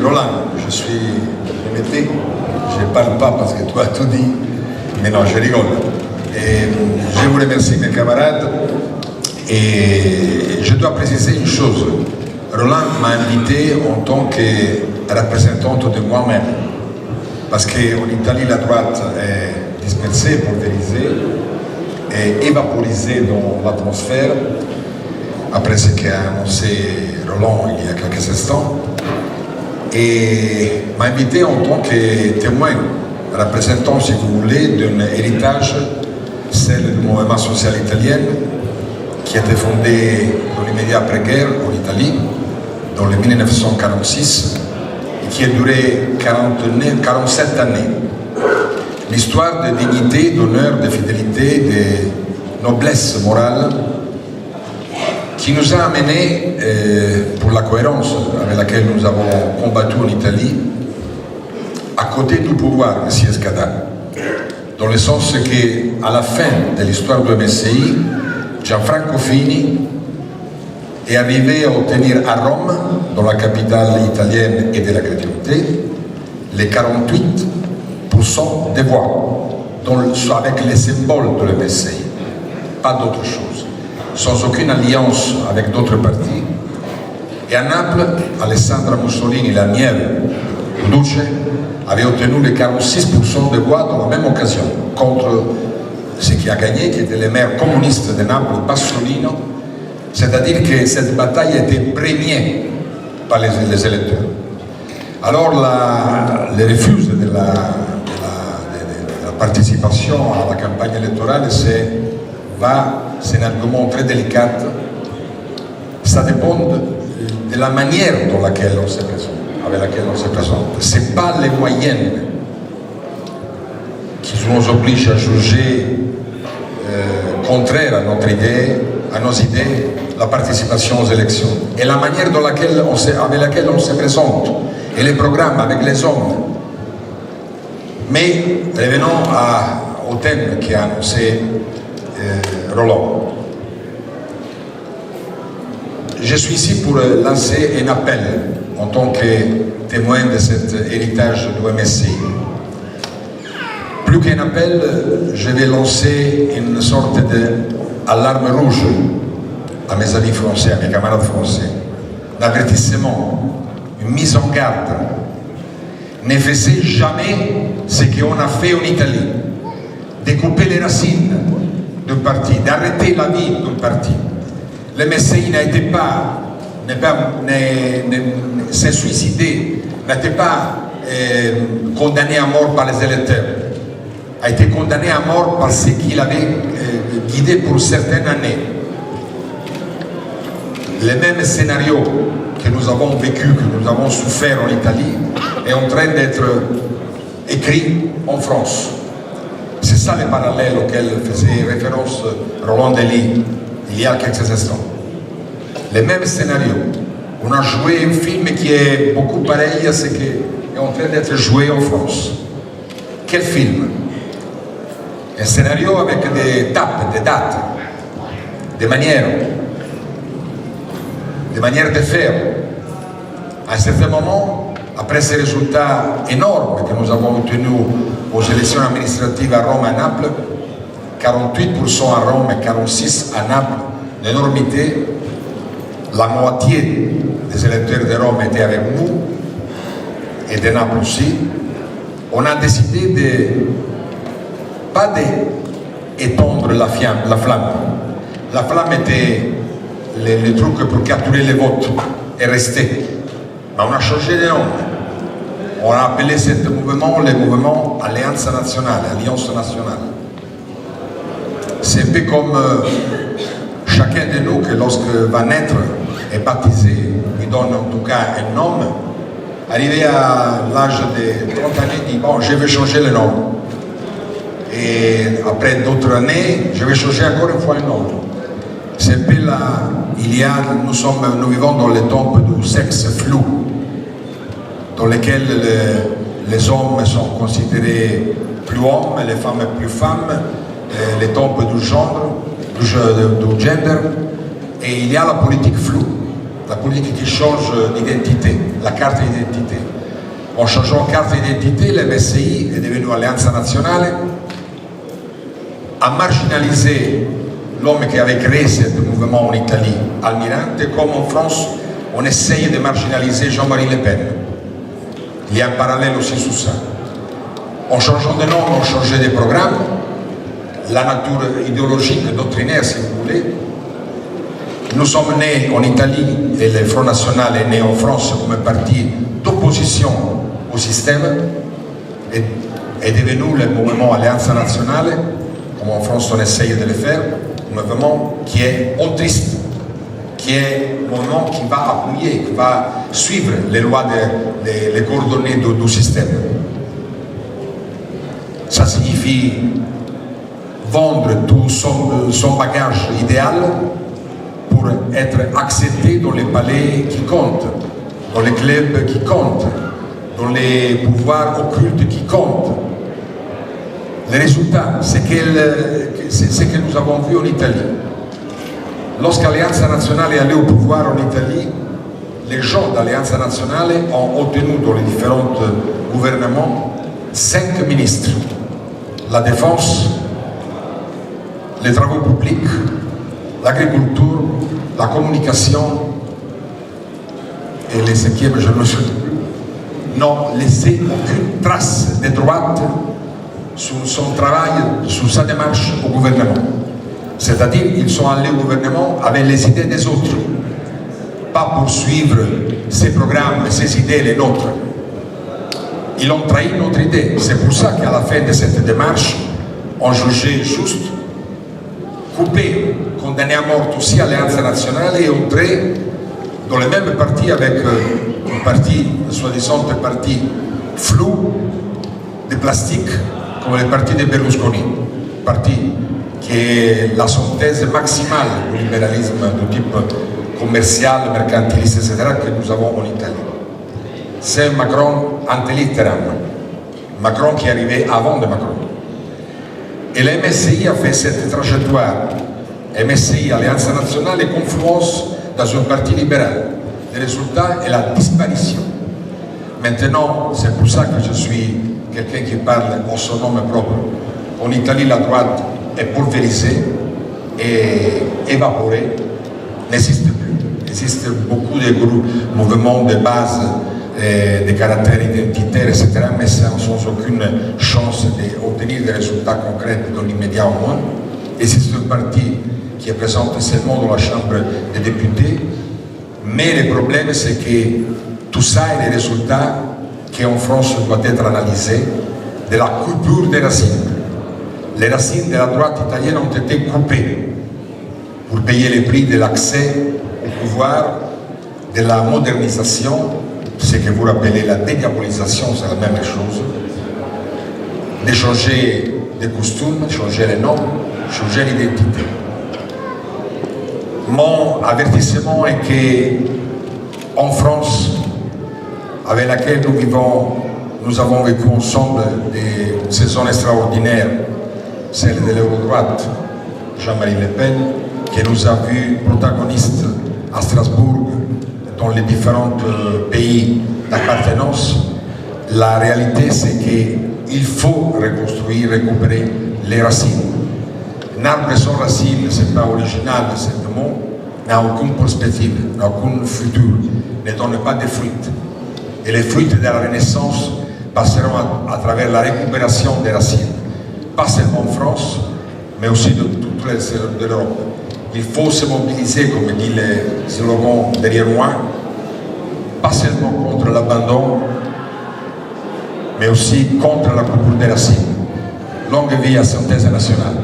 Roland, je ne parle pas parce que tu as tout dit, mais non, je rigole. Et je vous remercie mes camarades et je dois préciser une chose. Roland m'a invité en tant que représentante de moi-même parce qu'en Italie la droite est dispersée, pulvérisée et évaporisée dans l'atmosphère après ce qu'a annoncé Roland il y a quelques instants, et m'a invité en tant que témoin, représentant, si vous voulez, d'un héritage, celle du mouvement social italien, qui a été fondé dans l'immédiat après-guerre en Italie, dans le 1946, et qui a duré 47 années. L'histoire de dignité, d'honneur, de fidélité, de noblesse morale, qui nous a amenés, pour la cohérence avec laquelle nous avons combattu en Italie, à côté du pouvoir, M. Scada, dans le sens qu'à la fin de l'histoire du MSI, Gianfranco Fini est arrivé à obtenir à Rome, dans la capitale italienne et de la chrétienté, les 48% des voix, avec les symboles de l'MSI, pas d'autre chose, sans aucune alliance avec d'autres partis. Et à Naples, Alessandra Mussolini, la nièce du Duce, avait obtenu les 46% des voix dans la même occasion, contre ce qui a gagné, qui était le maire communiste de Naples, Bassolino. C'est-à-dire que cette bataille était première par les électeurs. Alors, le refus de la participation à la campagne électorale, c'est un argument très délicat. Ça dépend de la manière dans laquelle on se présente, avec laquelle on se présente. Ce n'est pas les moyens qui nous obligent à juger contraire à notre idée, à nos idées, la participation aux élections. Et la manière avec laquelle on se présente, et les programmes avec les hommes. Mais revenons au thème qui a annoncé Roland. Je suis ici pour lancer un appel en tant que témoin de cet héritage du MSI. Plus qu'un appel, je vais lancer une sorte d'alarme rouge à mes amis français, à mes camarades français. Un avertissement, une mise en garde. Ne faites jamais ce qu'on a fait en Italie. Découper les racines d'un parti, d'arrêter la vie d'un parti. Le MSI s'est suicidé, n'était pas condamné à mort par les électeurs, a été condamné à mort parce qu'il avait guidé pour certaines années. Le même scénario que nous avons vécu, que nous avons souffert en Italie, est en train d'être écrit en France. C'est ça le parallèle auquel faisait référence Roland Delis il y a quelques instants. Le même scénario. On a joué un film qui est beaucoup pareil à ce qui est en train d'être joué en France. Quel film? Un scénario avec des étapes, des dates, des manières de faire. À un certain moment, après ces résultats énormes que nous avons obtenus aux élections administratives à Rome et à Naples, 48% à Rome et 46% à Naples, l'énormité, la moitié des électeurs de Rome étaient avec nous, et de Naples aussi. On a décidé pas d'étendre la flamme. La flamme était le truc pour capturer les votes et rester. Mais on a changé de nom. On a appelé ce mouvement le mouvement Alliance Nationale. C'est un peu comme chacun de nous que lorsque va naître et baptisé, lui donne en tout cas un nom, arrivé à l'âge de 30 années, dit bon, je vais changer le nom. Et après d'autres années, je vais changer encore une fois un nom. C'est un peu là, nous vivons dans les temps du sexe flou, dans lesquels les hommes sont considérés plus hommes, les femmes plus femmes, les tombes du genre, du gender, et il y a la politique floue. la politique qui change d'identité, la carte d'identité. En changeant carte d'identité, le MSI est devenu Alleanza Nazionale, a marginalisé l'homme qui avait créé ce mouvement en Italie, Almirante, comme en France, on essaye de marginaliser Jean-Marie Le Pen. Il y a un parallèle aussi sur ça. En changeant de nom, on changeait de programme, la nature idéologique, doctrinaire si vous voulez. Nous sommes nés en Italie et le Front National est né en France comme un parti d'opposition au système et est devenu le mouvement Alleanza Nazionale, comme en France on essaye de le faire, un mouvement qui est autriste, qui est un mouvement qui va appuyer, qui va suivre les lois, les coordonnées du système. Ça signifie vendre tout son bagage idéal pour être accepté dans les palais qui comptent, dans les clubs qui comptent, dans les pouvoirs occultes qui comptent. Le résultat, c'est ce que nous avons vu en Italie. Lorsqu'Alleanza Nazionale est allée au pouvoir en Italie, les gens d'Alleanza Nazionale ont obtenu dans les différents gouvernements 5 ministres. La défense, les travaux publics, l'agriculture, la communication et les 5e, je ne me souviens plus, n'ont laissé aucune trace de droite sur son travail, sur sa démarche au gouvernement. C'est-à-dire qu'ils sont allés au gouvernement avec les idées des autres, pas pour suivre ses programmes, ses idées, les nôtres. Ils ont trahi notre idée. C'est pour ça qu'à la fin de cette démarche, on jugeait juste couper, condamner à mort aussi Alleanza Nazionale et entrer dans le même parti avec un parti, soi-disant un parti flou, de plastique, comme le parti de Berlusconi, parti qui est la synthèse maximale du libéralisme de type commercial, mercantiliste, etc., que nous avons en Italie. C'est Macron ante litteram, Macron qui est arrivé avant de Macron. Et le MSI a fait cette trajectoire, MSI, Alleanza Nazionale, et confluence dans un parti libéral. Le résultat est la disparition. Maintenant, c'est pour ça que je suis quelqu'un qui parle en son nom propre. En Italie, la droite est pulvérisée et évaporée, n'existe plus. Il existe beaucoup de groupes, mouvements de base, de caractère identitaire, etc., mais sans aucune chance d'obtenir des résultats concrets dans l'immédiat au moins. Et c'est un parti qui est présent seulement dans la Chambre des députés, mais le problème c'est que tout ça est le résultat qui en France doit être analysé de la coupure des racines. Les racines de la droite italienne ont été coupées pour payer le prix de l'accès au pouvoir, de la modernisation, ce que vous rappelez la dédiabolisation, c'est la même chose, de changer de costumes, changer les noms, changer l'identité. Mon avertissement est qu'en France, avec laquelle nous vivons, nous avons vécu ensemble des saisons extraordinaires, celle de l'euro-droite, Jean-Marie Le Pen, qui nous a vus protagonistes à Strasbourg, dans les différents pays d'appartenance. La réalité, c'est qu'il faut reconstruire, récupérer les racines. Un arbre sans racines, ce n'est pas original, ce mot, n'a aucune perspective, n'a aucun futur, ne donne pas de fruits. Et les fruits de la Renaissance passeront à travers la récupération des racines, pas seulement en France, mais aussi de toutes les zones de l'Europe. Il faut se mobiliser, comme dit le slogan derrière moi, pas seulement contre l'abandon, mais aussi contre la coupure des racines. Longue vie à Synthèse nationale.